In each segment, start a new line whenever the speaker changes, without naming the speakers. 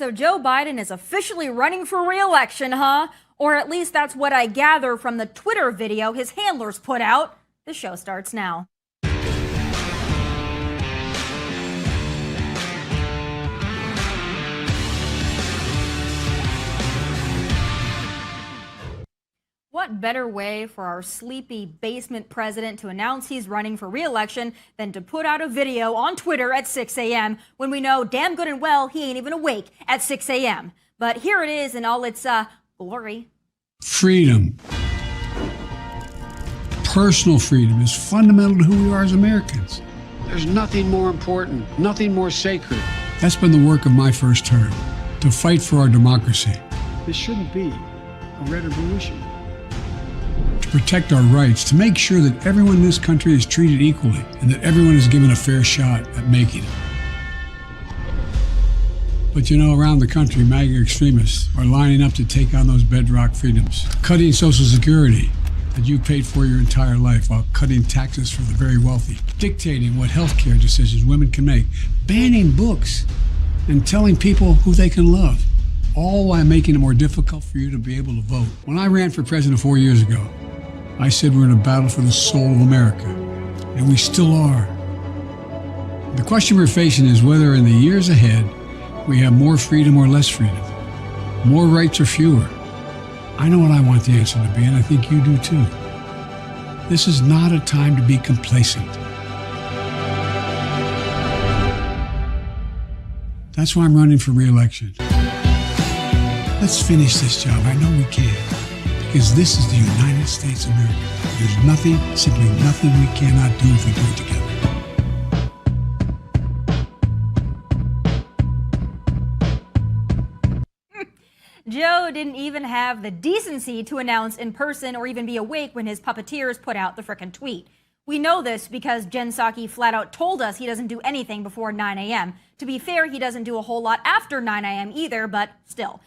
So Joe Biden is officially running for re-election, huh? Or at least that's what I gather from the Twitter video his handlers put out. The show starts now. What better way for our sleepy basement president to announce he's running for re-election than to put out a video on Twitter at 6 a.m. when we know damn good and well he ain't even awake at 6 a.m. But here it is in all its glory.
Freedom. Personal freedom is fundamental to who we are as Americans.
There's nothing more important, nothing more sacred.
That's been the work of my first term, to fight for our democracy.
This shouldn't be a red or blue issue.
To protect our rights, to make sure that everyone in this country is treated equally and that everyone is given a fair shot at making it. But you know, around the country, MAGA extremists are lining up to take on those bedrock freedoms, cutting Social Security that you paid for your entire life while cutting taxes for the very wealthy, dictating what health care decisions women can make, banning books, and telling people who they can love, all while making it more difficult for you to be able to vote. When I ran for president 4 years ago, I said we're in a battle for the soul of America, and we still are. The question we're facing is whether in the years ahead we have more freedom or less freedom, more rights or fewer. I know what I want the answer to be, and I think you do too. This is not a time to be complacent. That's why I'm running for re-election. Let's finish this job. I know we can, because this is the United States of America. There's nothing, simply nothing we cannot do if we do it together.
Joe didn't even have the decency to announce in person or even be awake when his puppeteers put out the frickin' tweet. We know this because Jen Psaki flat out told us he doesn't do anything before 9 a.m. To be fair, he doesn't do a whole lot after 9 a.m. either, but still.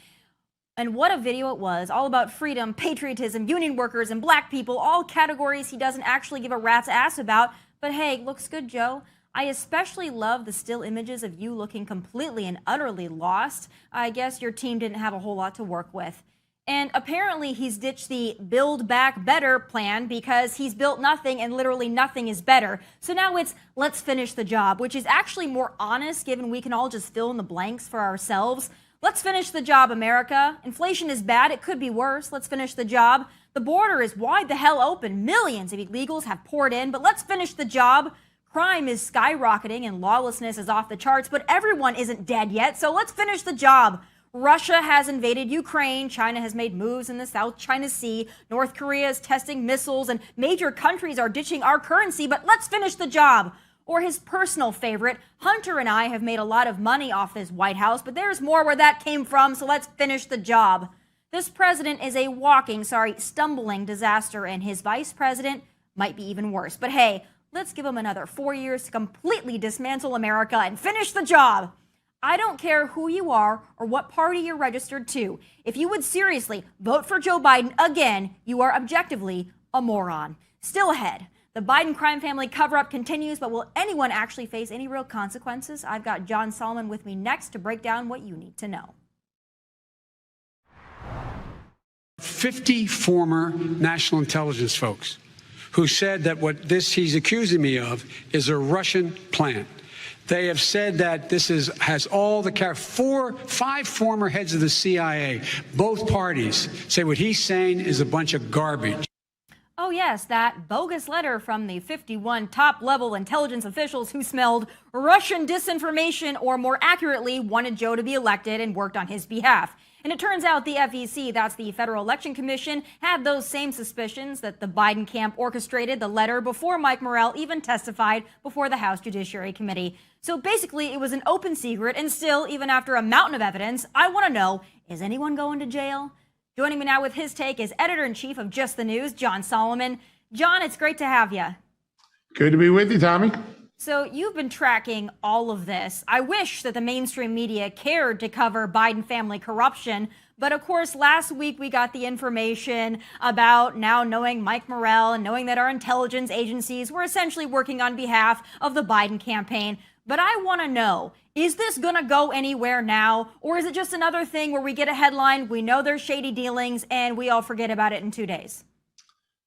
And what a video it was, all about freedom, patriotism, union workers, and black people, all categories he doesn't actually give a rat's ass about. But hey, looks good, Joe. I especially love the still images of you looking completely and utterly lost. I guess your team didn't have a whole lot to work with. And apparently he's ditched the Build Back Better plan because he's built nothing and literally nothing is better. So now it's let's finish the job, which is actually more honest given we can all just fill in the blanks for ourselves. Let's finish the job, America. Inflation is bad. It could be worse. Let's finish the job. The border is wide the hell open. Millions of illegals have poured in, but let's finish the job. Crime is skyrocketing and lawlessness is off the charts, but everyone isn't dead yet, so let's finish the job. Russia has invaded Ukraine, China has made moves in the South China Sea, North Korea is testing missiles, and major countries are ditching our currency, but let's finish the job. Or his personal favorite, Hunter and I have made a lot of money off this White House, but there's more where that came from, so let's finish the job. This president is a stumbling disaster, and his vice president might be even worse. But hey, let's give him another 4 years to completely dismantle America and finish the job. I don't care who you are or what party you're registered to. If you would seriously vote for Joe Biden again, you are objectively a moron. Still ahead, the Biden crime family cover-up continues, but will anyone actually face any real consequences? I've got John Solomon with me next to break down what you need to know.
50 former national intelligence folks who said that what he's accusing me of is a Russian plant. They have said that this has all the five former heads of the CIA, both parties, say what he's saying is a bunch of garbage.
Oh yes, that bogus letter from the 51 top-level intelligence officials who smelled Russian disinformation, or more accurately, wanted Joe to be elected and worked on his behalf. And it turns out the FEC, that's the Federal Election Commission, had those same suspicions that the Biden camp orchestrated the letter before Mike Morrell even testified before the House Judiciary Committee. So basically, it was an open secret, and still, even after a mountain of evidence, I want to know, is anyone going to jail? Joining me now with his take is editor-in-chief of Just the News, John Solomon. John, it's great to have you.
Good to be with you, Tommy.
So you've been tracking all of this. I wish that the mainstream media cared to cover Biden family corruption. But of course, last week we got the information about now knowing Mike Morrell and knowing that our intelligence agencies were essentially working on behalf of the Biden campaign. But I want to know, is this going to go anywhere now? Or is it just another thing where we get a headline, we know there's shady dealings, and we all forget about it in 2 days?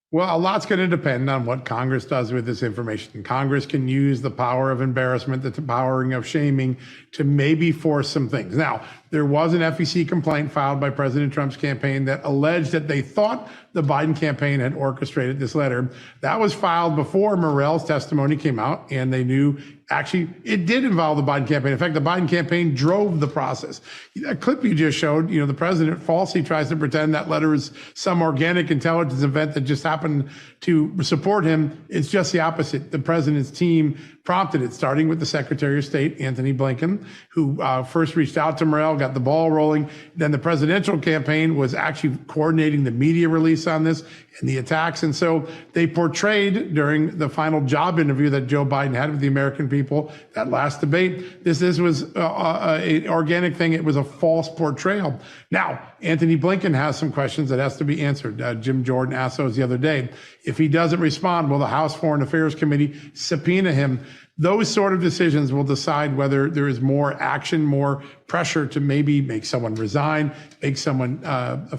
Well, a lot's going to depend on what Congress does with this information. Congress can use the power of embarrassment, the powering of shaming to maybe force some things. Now, there was an FEC complaint filed by President Trump's campaign that alleged that they thought the Biden campaign had orchestrated this letter. That was filed before Morell's testimony came out, and they knew actually it did involve the Biden campaign. In fact, the Biden campaign drove the process. That clip you just showed, the president falsely tries to pretend that letter is some organic intelligence event that just happened to support him. It's just the opposite. The president's team prompted it, starting with the Secretary of State, Antony Blinken, who first reached out to Morell, got the ball rolling. Then the presidential campaign was actually coordinating the media release on this and the attacks. And so they portrayed during the final job interview that Joe Biden had with the American people, that last debate, this was an organic thing. It was a false portrayal. Now, Antony Blinken has some questions that has to be answered. Jim Jordan asked those the other day. If he doesn't respond, will the House Foreign Affairs Committee subpoena him? Those sort of decisions will decide whether there is more action, more pressure to maybe make someone resign, make someone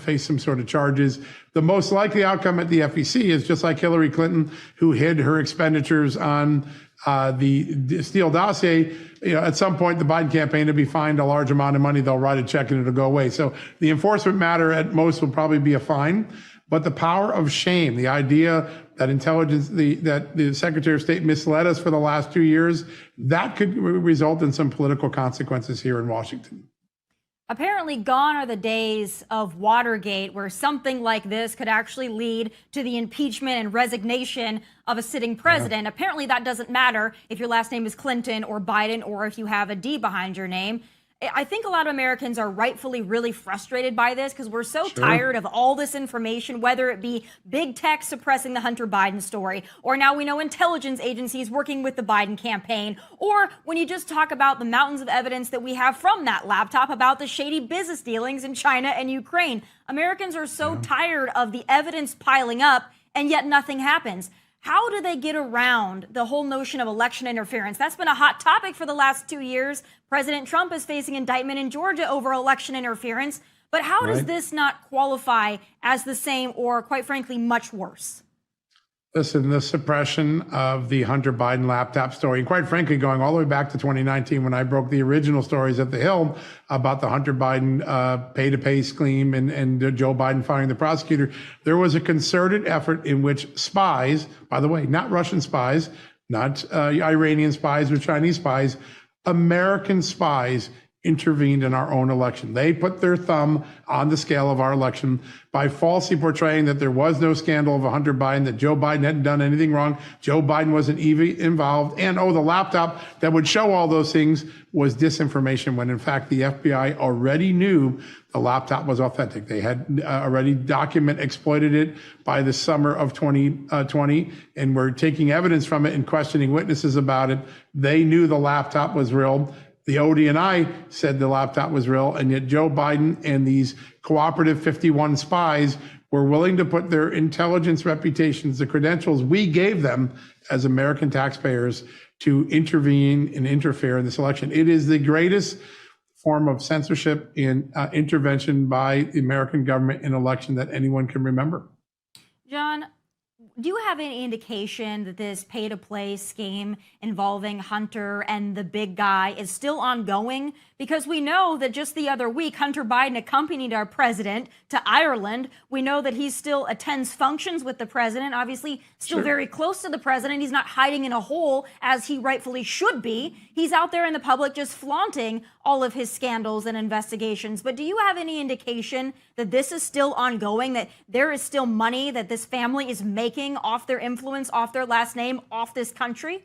face some sort of charges. The most likely outcome at the FEC is just like Hillary Clinton, who hid her expenditures on the Steele dossier. At some point, the Biden campaign will be fined a large amount of money. They'll write a check and it'll go away. So the enforcement matter at most will probably be a fine. But the power of shame, the idea that intelligence, that the Secretary of State misled us for the last 2 years, that could result in some political consequences here in Washington.
Apparently gone are the days of Watergate, where something like this could actually lead to the impeachment and resignation of a sitting president. Yeah. Apparently that doesn't matter if your last name is Clinton or Biden or if you have a D behind your name. I think a lot of Americans are rightfully really frustrated by this because we're so tired of all this information, whether it be big tech suppressing the Hunter Biden story, or now we know intelligence agencies working with the Biden campaign, or when you just talk about the mountains of evidence that we have from that laptop about the shady business dealings in China and Ukraine. Americans are so tired of the evidence piling up, and yet nothing happens. How do they get around the whole notion of election interference? That's been a hot topic for the last 2 years. President Trump is facing indictment in Georgia over election interference. But how does this not qualify as the same or, quite frankly, much worse?
Listen, the suppression of the Hunter Biden laptop story, and quite frankly, going all the way back to 2019 when I broke the original stories at the Hill about the Hunter Biden pay-to-pay scheme and Joe Biden firing the prosecutor, there was a concerted effort in which spies, by the way, not Russian spies, not Iranian spies or Chinese spies, American spies intervened in our own election. They put their thumb on the scale of our election by falsely portraying that there was no scandal of Hunter Biden, that Joe Biden hadn't done anything wrong, Joe Biden wasn't even involved, and the laptop that would show all those things was disinformation, when in fact the FBI already knew the laptop was authentic. They had already exploited it by the summer of 2020, and were taking evidence from it and questioning witnesses about it. They knew the laptop was real. The ODNI said the laptop was real, and yet Joe Biden and these cooperative 51 spies were willing to put their intelligence reputations, the credentials we gave them as American taxpayers, to intervene and interfere in this election. It is the greatest form of censorship and intervention by the American government in election that anyone can remember.
John, do you have any indication that this pay-to-play scheme involving Hunter and the big guy is still ongoing? Because we know that just the other week, Hunter Biden accompanied our president to Ireland. We know that he still attends functions with the president, obviously still very close to the president. He's not hiding in a hole as he rightfully should be. He's out there in the public just flaunting all of his scandals and investigations. But do you have any indication that this is still ongoing, that there is still money that this family is making off their influence, off their last name, off this country?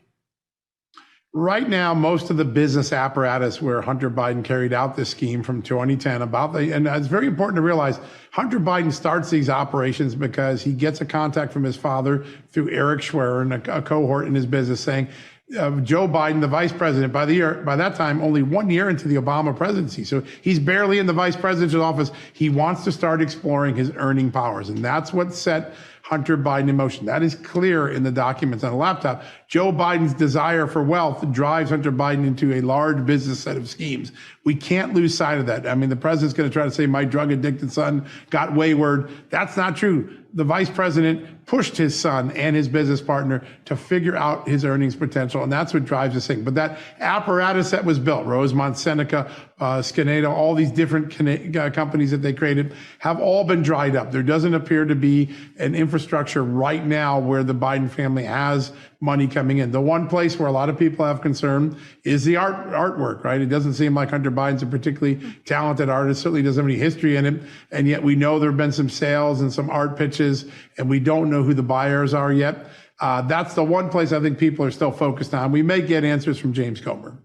Right now, most of the business apparatus where Hunter Biden carried out this scheme from 2010 and it's very important to realize Hunter Biden starts these operations because he gets a contact from his father through Eric Schwerin, a cohort in his business, saying, Joe Biden, the vice president, by that time, only 1 year into the Obama presidency. So he's barely in the vice presidential office. He wants to start exploring his earning powers. And that's what set Hunter Biden in motion. That is clear in the documents on a laptop. Joe Biden's desire for wealth drives Hunter Biden into a large business set of schemes. We can't lose sight of that. I mean, the president's going to try to say my drug addicted son got wayward. That's not true. The vice president pushed his son and his business partner to figure out his earnings potential, and that's what drives this thing. But that apparatus that was built, Rosemont, Seneca, Skenato, all these different companies that they created have all been dried up. There doesn't appear to be an infrastructure right now where the Biden family has money coming in. The one place where a lot of people have concern is the artwork, right? It doesn't seem like Hunter Biden's a particularly talented artist, certainly doesn't have any history in it. And yet we know there have been some sales and some art pitches, and we don't know who the buyers are yet. That's the one place I think people are still focused on. We may get answers from James Comer.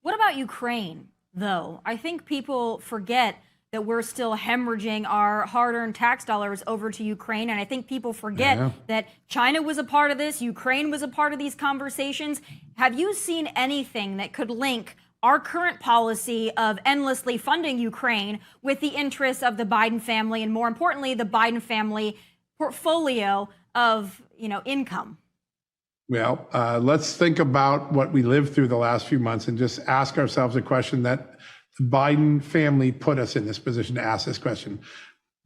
What about Ukraine, though? I think people forget that we're still hemorrhaging our hard-earned tax dollars over to Ukraine. And I think people forget that China was a part of this, Ukraine was a part of these conversations. Have you seen anything that could link our current policy of endlessly funding Ukraine with the interests of the Biden family, and more importantly, the Biden family portfolio of, income?
Well, let's think about what we lived through the last few months and just ask ourselves a question that the Biden family put us in this position to ask this question.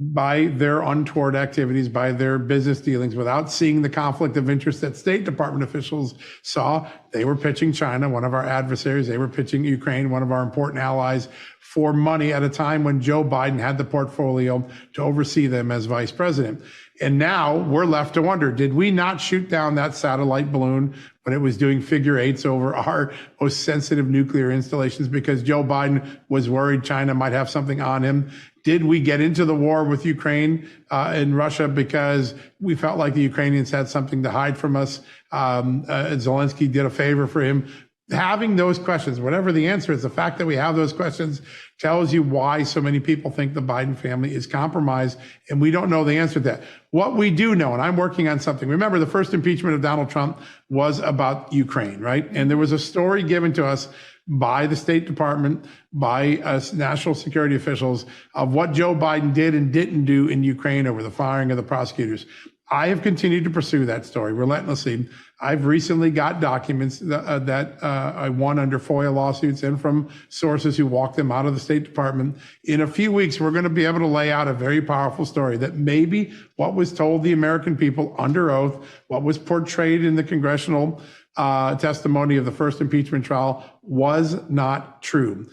By their untoward activities, by their business dealings, without seeing the conflict of interest that State Department officials saw, they were pitching China, one of our adversaries. They were pitching Ukraine, one of our important allies, for money at a time when Joe Biden had the portfolio to oversee them as vice president. And now we're left to wonder, did we not shoot down that satellite balloon when it was doing figure eights over our most sensitive nuclear installations because Joe Biden was worried China might have something on him? Did we get into the war with Ukraine and Russia because we felt like the Ukrainians had something to hide from us? Zelensky did a favor for him. Having those questions, whatever the answer is, the fact that we have those questions tells you why so many people think the Biden family is compromised, and we don't know the answer to that. What we do know, and I'm working on something. Remember, the first impeachment of Donald Trump was about Ukraine, right? And there was a story given to us by the State Department, by national security officials of what Joe Biden did and didn't do in Ukraine over the firing of the prosecutors. I have continued to pursue that story relentlessly. I've recently got documents that I won under FOIA lawsuits and from sources who walked them out of the State Department. In a few weeks, we're going to be able to lay out a very powerful story that maybe what was told the American people under oath, what was portrayed in the congressional testimony of the first impeachment trial was not true.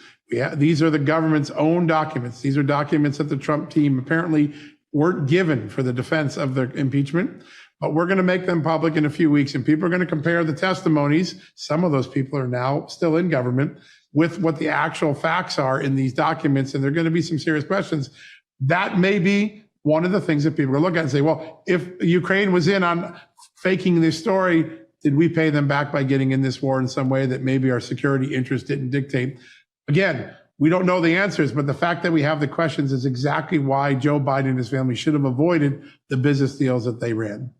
These are the government's own documents. These are documents that the Trump team apparently weren't given for the defense of the impeachment, but we're going to make them public in a few weeks, and people are going to compare the testimonies. Some of those people are now still in government with what the actual facts are in these documents, and there are going to be some serious questions. That may be one of the things that people are looking at and say, well, if Ukraine was in on faking this story, did we pay them back by getting in this war in some way that maybe our security interests didn't dictate? Again, we don't know the answers, but the fact that we have the questions is exactly why Joe Biden and his family should have avoided the business deals that they ran.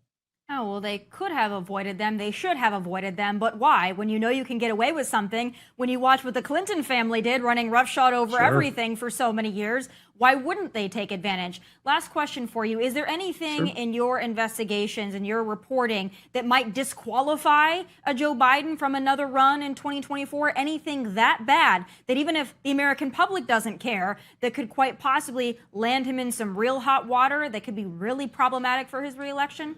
Oh, well, they could have avoided them. They should have avoided them. But why? When you know you can get away with something, when you watch what the Clinton family did, running roughshod over everything for so many years, why wouldn't they take advantage? Last question for you. Is there anything in your investigations and your reporting that might disqualify a Joe Biden from another run in 2024? Anything that bad that even if the American public doesn't care, that could quite possibly land him in some real hot water that could be really problematic for his reelection?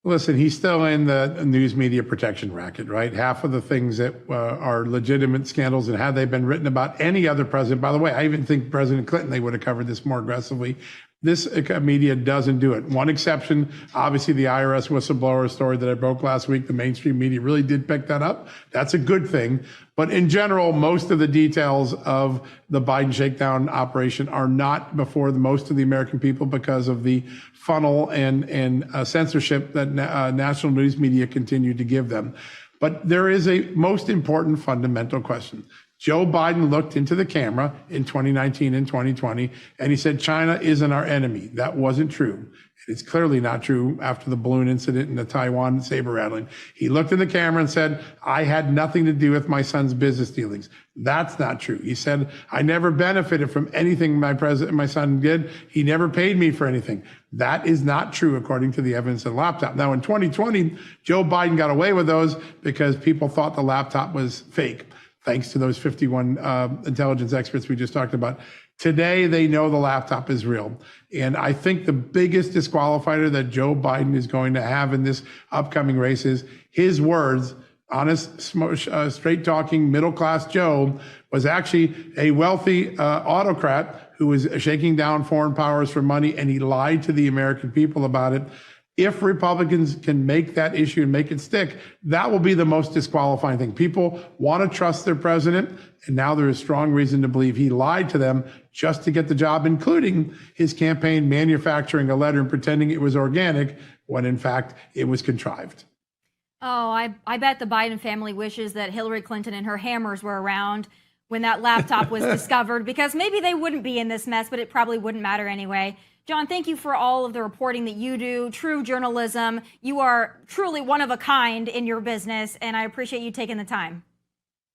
Listen, he's still in the news media protection racket, right? Half of the things that are legitimate scandals, and had they been written about any other president, by the way, I even think President Clinton, they would have covered this more aggressively. This media doesn't do it. One exception, obviously the IRS whistleblower story that I broke last week, the mainstream media really did pick that up. That's a good thing. But in general, most of the details of the Biden shakedown operation are not before most of the American people because of the funnel and censorship that national news media continue to give them. But there is a most important fundamental question. Joe Biden looked into the camera in 2019 and 2020, and he said, China isn't our enemy. That wasn't true. It's clearly not true after the balloon incident and the Taiwan saber rattling. He looked in the camera and said, I had nothing to do with my son's business dealings. That's not true. He said, I never benefited from anything my son did. He never paid me for anything. That is not true, according to the evidence of the laptop. Now, in 2020, Joe Biden got away with those because people thought the laptop was fake, thanks to those 51 intelligence experts we just talked about. Today, they know the laptop is real. And I think the biggest disqualifier that Joe Biden is going to have in this upcoming race is his words. Honest, straight-talking, middle-class Joe was actually a wealthy autocrat who was shaking down foreign powers for money, and he lied to the American people about it. If Republicans can make that issue and make it stick, that will be the most disqualifying thing. People want to trust their president, and now there is strong reason to believe he lied to them just to get the job, including his campaign manufacturing a letter and pretending it was organic when in fact it was contrived.
Oh, I bet the Biden family wishes that Hillary Clinton and her hammers were around when that laptop was discovered, because maybe they wouldn't be in this mess, but it probably wouldn't matter anyway. John, thank you for all of the reporting that you do, true journalism. You are truly one of a kind in your business, and I appreciate you taking the time.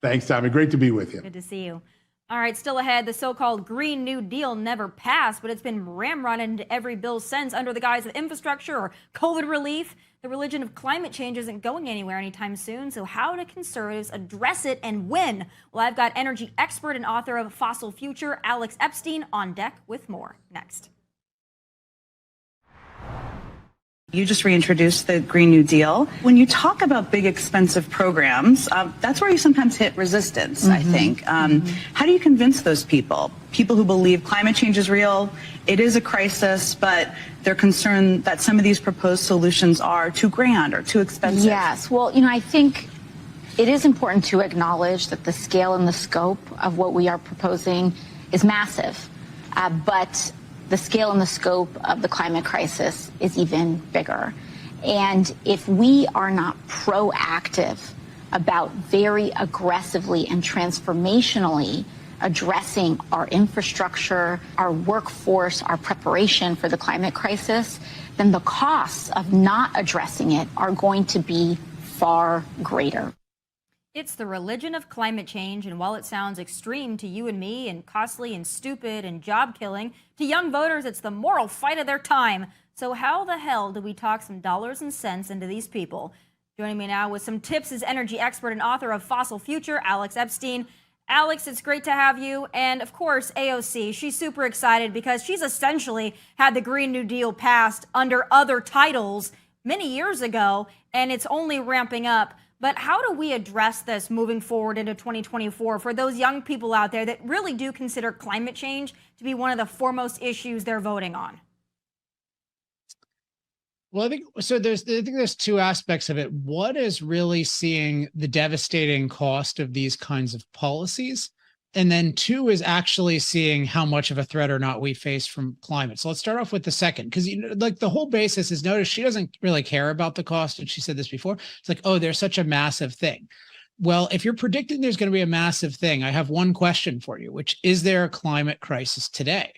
Thanks, Tommy. Great to be with you.
Good to see you. All right, still ahead, the so-called Green New Deal never passed, but it's been ramrodded into every bill since under the guise of infrastructure or COVID relief. The religion of climate change isn't going anywhere anytime soon, so how do conservatives address it and win? Well, I've got energy expert and author of Fossil Future, Alex Epstein, on deck with more next.
You just reintroduced the Green New Deal. When you talk about big, expensive programs, that's where you sometimes hit resistance, I think. How do you convince those people who believe climate change is real, it is a crisis, but they're concerned that some of these proposed solutions are too grand or too expensive?
Yes. Well, I think it is important to acknowledge that the scale and the scope of what we are proposing is massive. But the scale and the scope of the climate crisis is even bigger. And if we are not proactive about very aggressively and transformationally addressing our infrastructure, our workforce, our preparation for the climate crisis, then the costs of not addressing it are going to be far greater.
It's the religion of climate change, and while it sounds extreme to you and me and costly and stupid and job killing, to young voters it's the moral fight of their time. So how the hell do we talk some dollars and cents into these people? Joining me now with some tips is energy expert and author of Fossil Future, Alex Epstein. Alex, it's great to have you. And of course, AOC, she's super excited because she's essentially had the Green New Deal passed under other titles many years ago, and it's only ramping up. But how do we address this moving forward into 2024 for those young people out there that really do consider climate change to be one of the foremost issues they're voting on?
Well, I think there's two aspects of it. One is really seeing the devastating cost of these kinds of policies. And then two is actually seeing how much of a threat or not we face from climate. So let's start off with the second, because like the whole basis is, notice she doesn't really care about the cost. And she said this before. It's like, oh, there's such a massive thing. Well, if you're predicting there's going to be a massive thing, I have one question for you, which is there a climate crisis today?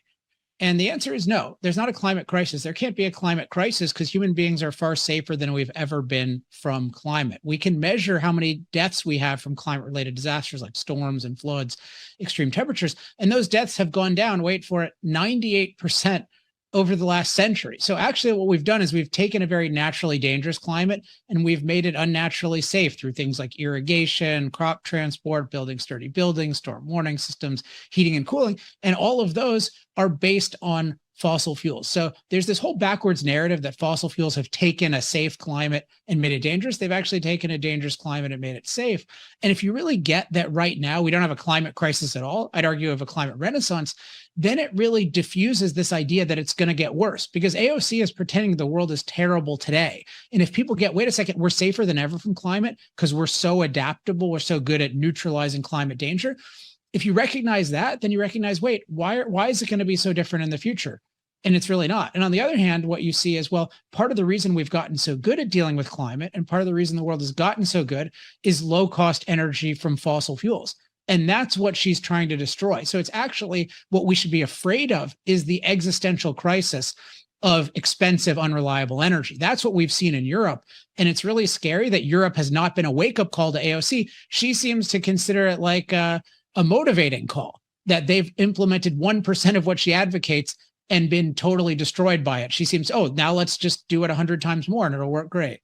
And the answer is no, there's not a climate crisis. There can't be a climate crisis because human beings are far safer than we've ever been from climate. We can measure how many deaths we have from climate-related disasters like storms and floods, extreme temperatures, and those deaths have gone down, wait for it, 98% over the last century. So actually what we've done is we've taken a very naturally dangerous climate and we've made it unnaturally safe through things like irrigation, crop transport, building sturdy buildings, storm warning systems, heating and cooling. And all of those are based on fossil fuels. So there's this whole backwards narrative that fossil fuels have taken a safe climate and made it dangerous. They've actually taken a dangerous climate and made it safe. And if you really get that right now, we don't have a climate crisis at all. I'd argue we have a climate renaissance. Then it really diffuses this idea that it's going to get worse because AOC is pretending the world is terrible today. And if people get, wait a second, we're safer than ever from climate because we're so adaptable, we're so good at neutralizing climate danger. If you recognize that, then you recognize, wait, why is it going to be so different in the future? And it's really not. And on the other hand, what you see is, well, part of the reason we've gotten so good at dealing with climate and part of the reason the world has gotten so good is low cost energy from fossil fuels. And that's what she's trying to destroy. So it's actually what we should be afraid of is the existential crisis of expensive, unreliable energy. That's what we've seen in Europe. And it's really scary that Europe has not been a wake-up call to AOC. She seems to consider it like a motivating call, that they've implemented 1% of what she advocates and been totally destroyed by it. She seems, oh, now let's just do it 100 times more and it'll work great.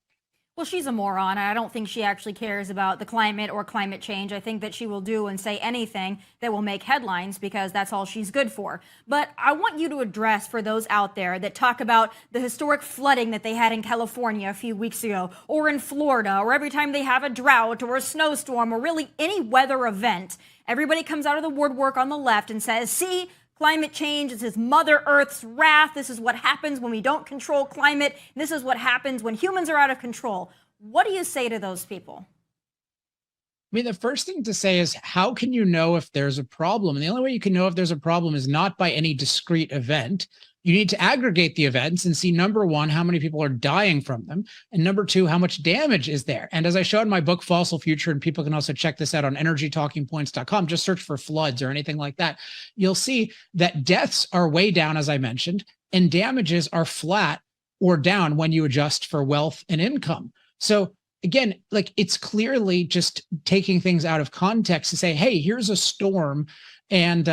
Well, she's a moron. I don't think she actually cares about the climate or climate change. I think that she will do and say anything that will make headlines because that's all she's good for. But I want you to address for those out there that talk about the historic flooding that they had in California a few weeks ago, or in Florida, or every time they have a drought or a snowstorm or really any weather event, everybody comes out of the woodwork on the left and says, see, climate change, this is Mother Earth's wrath. This is what happens when we don't control climate. This is what happens when humans are out of control. What do you say to those people?
I mean, the first thing to say is, how can you know if there's a problem? And the only way you can know if there's a problem is not by any discrete event. You need to aggregate the events and see, number one, how many people are dying from them, and number two, how much damage is there. And as I showed in my book, Fossil Future, and people can also check this out on energytalkingpoints.com, just search for floods or anything like that. You'll see that deaths are way down, as I mentioned, and damages are flat or down when you adjust for wealth and income. So again, like, it's clearly just taking things out of context to say, hey, here's a storm and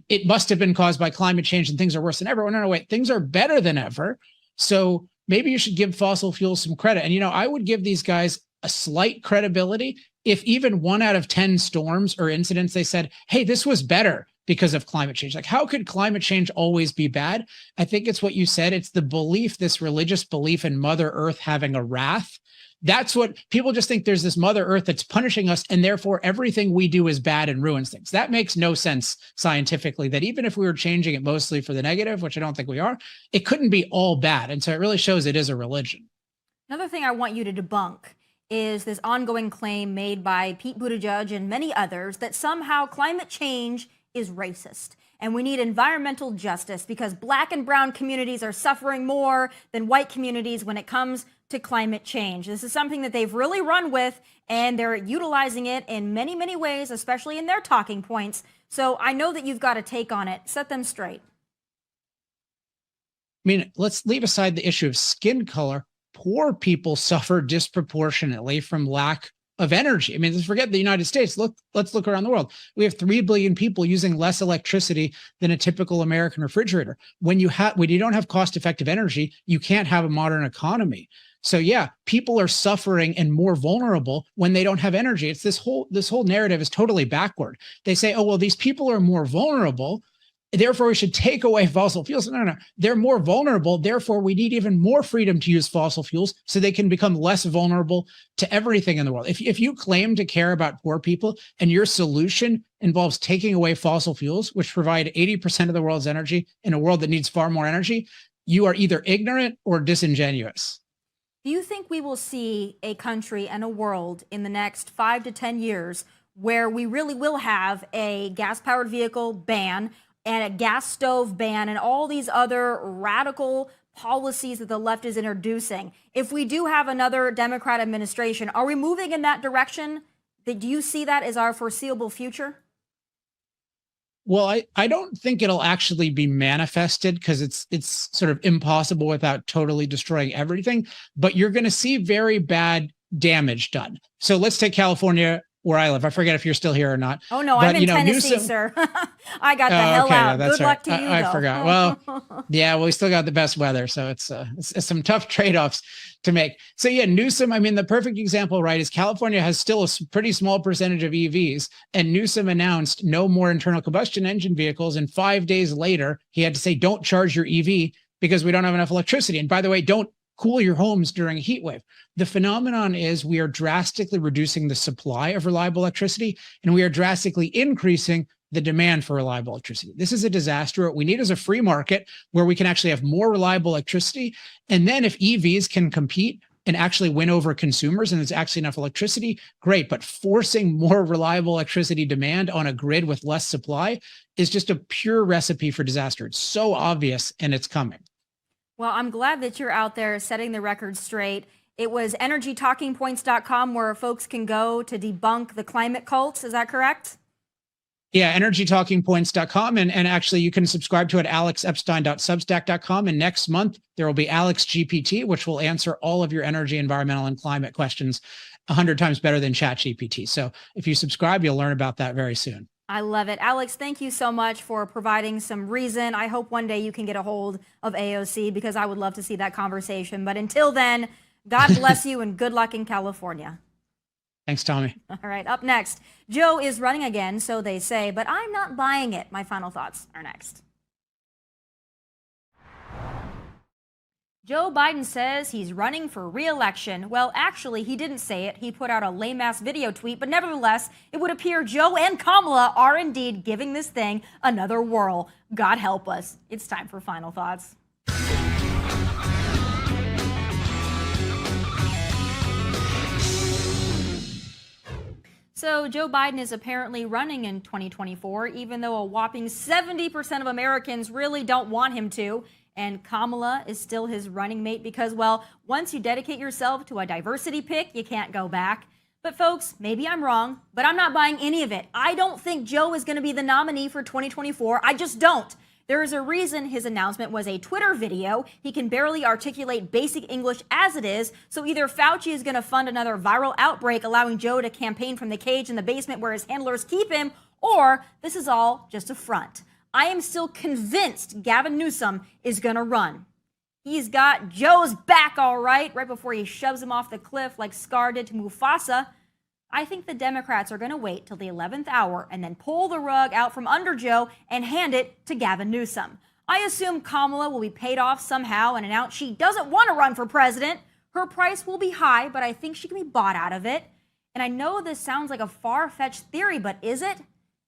it must have been caused by climate change and things are worse than ever. No, wait, things are better than ever. So maybe you should give fossil fuels some credit. And, I would give these guys a slight credibility if even 1 out of 10 storms or incidents, they said, hey, this was better because of climate change. Like, how could climate change always be bad? I think it's what you said. It's the belief, this religious belief in Mother Earth having a wrath. That's what people just think. There's this Mother Earth that's punishing us, and therefore everything we do is bad and ruins things. That makes no sense scientifically, that even if we were changing it mostly for the negative, which I don't think we are, it couldn't be all bad. And so it really shows it is a religion.
Another thing I want you to debunk is this ongoing claim made by Pete Buttigieg and many others that somehow climate change is racist. And we need environmental justice because Black and brown communities are suffering more than white communities when it comes to climate change. This is something that they've really run with, and they're utilizing it in many, many ways, especially in their talking points. So I know that you've got a take on it. Set them straight.
I mean, let's leave aside the issue of skin color. Poor people suffer disproportionately from lack of energy. I mean, let's forget the United States. Let's look around the world. We have 3 billion people using less electricity than a typical American refrigerator. When you don't have cost-effective energy, you can't have a modern economy. So yeah, people are suffering and more vulnerable when they don't have energy. It's this whole narrative is totally backward. They say, oh, well, these people are more vulnerable, therefore we should take away fossil fuels. No. They're more vulnerable. Therefore, we need even more freedom to use fossil fuels so they can become less vulnerable to everything in the world. If you claim to care about poor people and your solution involves taking away fossil fuels, which provide 80% of the world's energy in a world that needs far more energy, you are either ignorant or disingenuous.
Do you think we will see a country and a world in the next 5 to 10 years where we really will have a gas-powered vehicle ban and a gas stove ban and all these other radical policies that the left is introducing? If we do have another Democrat administration, are we moving in that direction? Do you see that as our foreseeable future?
Well, I don't think it'll actually be manifested because it's sort of impossible without totally destroying everything. But you're going to see very bad damage done. So let's take California, where I live. I forget if you're still here or not.
Oh, no, I'm in Tennessee, sir. I got the hell out. Good luck to you,
I
though.
forgot. Well, yeah, we still got the best weather. So it's some tough trade-offs to make. So yeah, Newsom, I mean, the perfect example, right, is California has still a pretty small percentage of EVs, and Newsom announced no more internal combustion engine vehicles. And 5 days later, he had to say, don't charge your EV because we don't have enough electricity. And by the way, don't cool your homes during a heat wave. The phenomenon is we are drastically reducing the supply of reliable electricity, and we are drastically increasing the demand for reliable electricity. This is a disaster. What we need is a free market where we can actually have more reliable electricity. And then if EVs can compete and actually win over consumers and there's actually enough electricity, great. But forcing more reliable electricity demand on a grid with less supply is just a pure recipe for disaster. It's so obvious, and it's coming.
Well, I'm glad that you're out there setting the record straight. It was energytalkingpoints.com where folks can go to debunk the climate cults. Is that correct?
Yeah, energytalkingpoints.com. And actually, you can subscribe to it at alexepstein.substack.com. And next month, there will be Alex GPT, which will answer all of your energy, environmental, and climate questions 100 times better than ChatGPT. So if you subscribe, you'll learn about that very soon.
I love it. Alex, thank you so much for providing some reason. I hope one day you can get a hold of AOC because I would love to see that conversation. But until then, God bless you and good luck in California.
Thanks, Tommy.
All right, up next, Joe is running again, so they say, but I'm not buying it. My final thoughts are next. Joe Biden says he's running for re-election. Well, actually, he didn't say it. He put out a lame-ass video tweet, but nevertheless, it would appear Joe and Kamala are indeed giving this thing another whirl. God help us. It's time for final thoughts. So Joe Biden is apparently running in 2024, even though a whopping 70% of Americans really don't want him to. And Kamala is still his running mate because, well, once you dedicate yourself to a diversity pick, you can't go back. But folks, maybe I'm wrong, but I'm not buying any of it. I don't think Joe is going to be the nominee for 2024. I just don't. There is a reason his announcement was a Twitter video. He can barely articulate basic English as it is. So either Fauci is going to fund another viral outbreak, allowing Joe to campaign from the cage in the basement where his handlers keep him, or this is all just a front. I am still convinced Gavin Newsom is going to run. He's got Joe's back all right before he shoves him off the cliff like Scar did to Mufasa. I think the Democrats are going to wait till the 11th hour and then pull the rug out from under Joe and hand it to Gavin Newsom. I assume Kamala will be paid off somehow and announce she doesn't want to run for president. Her price will be high, but I think she can be bought out of it. And I know this sounds like a far-fetched theory, but is it?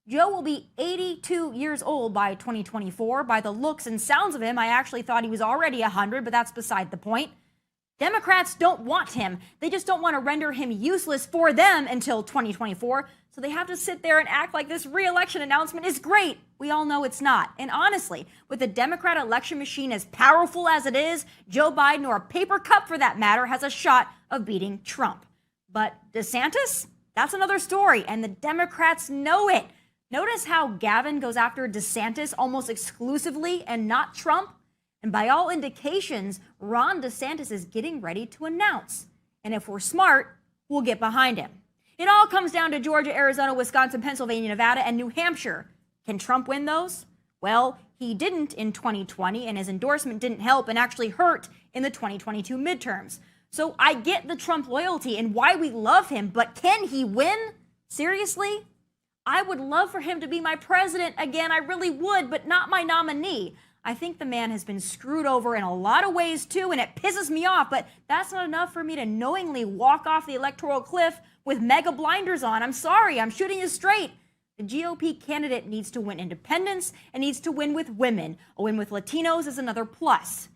Joe will be 82 years old by 2024. By the looks and sounds of him, I actually thought he was already 100, but that's beside the point. Democrats don't want him. They just don't want to render him useless for them until 2024. So they have to sit there and act like this re-election announcement is great. We all know it's not. And honestly, with the Democrat election machine as powerful as it is, Joe Biden, or a paper cup for that matter, has a shot of beating Trump. But DeSantis? That's another story, and the Democrats know it. Notice how Gavin goes after DeSantis almost exclusively and not Trump? And by all indications, Ron DeSantis is getting ready to announce. And if we're smart, we'll get behind him. It all comes down to Georgia, Arizona, Wisconsin, Pennsylvania, Nevada, and New Hampshire. Can Trump win those? Well, he didn't in 2020, and his endorsement didn't help and actually hurt in the 2022 midterms. So I get the Trump loyalty and why we love him, but can he win? Seriously? I would love for him to be my president again. I really would, but not my nominee. I think the man has been screwed over in a lot of ways too, and it pisses me off, but that's not enough for me to knowingly walk off the electoral cliff with mega blinders on. I'm sorry, I'm shooting you straight. The GOP candidate needs to win independents and needs to win with women. A win with Latinos is another plus.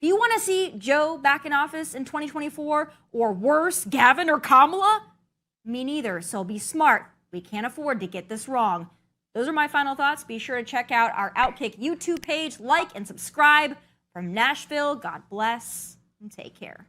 Do you want to see Joe back in office in 2024? Or worse, Gavin or Kamala? Me neither, so be smart. We can't afford to get this wrong. Those are my final thoughts. Be sure to check out our OutKick YouTube page, like and subscribe. From Nashville, God bless and take care.